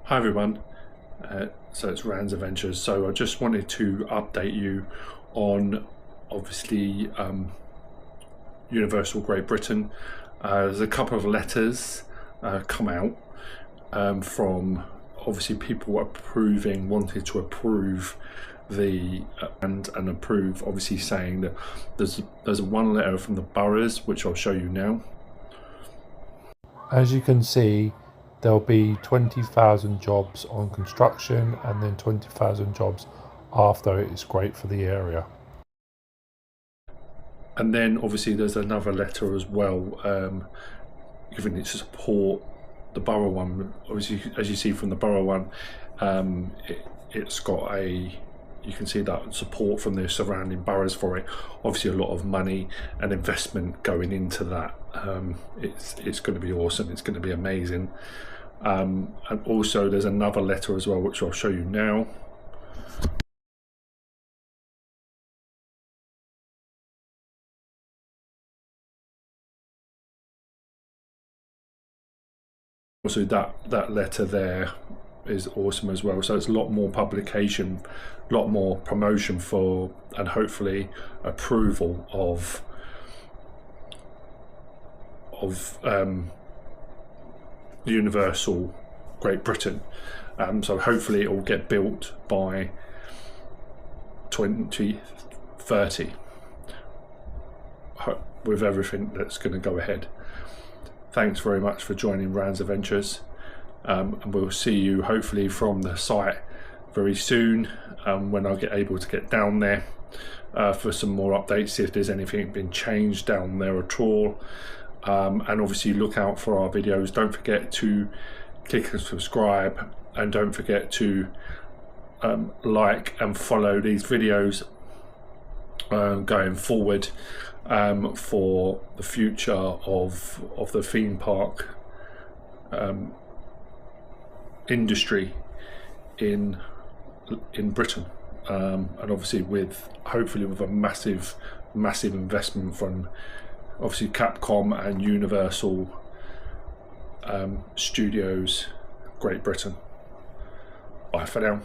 Hi everyone, so it's Rands Adventures. So I just wanted to update you on obviously Universal Great Britain. There's a couple of letters come out from obviously people wanted to approve the and approve, obviously saying that there's one letter from the boroughs, which I'll show you now. As you can see, there'll be 20,000 jobs on construction and then 20,000 jobs after. It's great for the area. And then obviously there's another letter as well, giving it support. The borough one, obviously, as you see from the borough one, it's got you can see that support from the surrounding boroughs for it. Obviously a lot of money and investment going into that. It's going to be awesome, it's going to be amazing. And also there's another letter as well, which I'll show you now. Also that letter there is awesome as well, so it's a lot more publication, a lot more promotion for, and hopefully approval of Universal Great Britain. So hopefully it will get built by 2030 with everything that's going to go ahead. Thanks very much for joining Rands Adventures, and we'll see you hopefully from the site very soon, when I get able to get down there for some more updates, see if there's anything been changed down there at all. And obviously look out for our videos. Don't forget to click and subscribe, and don't forget to like and follow these videos going forward, for the future of the theme park industry in Britain, and obviously hopefully with a massive investment from obviously Capcom and Universal Studios Great Britain. Bye for now.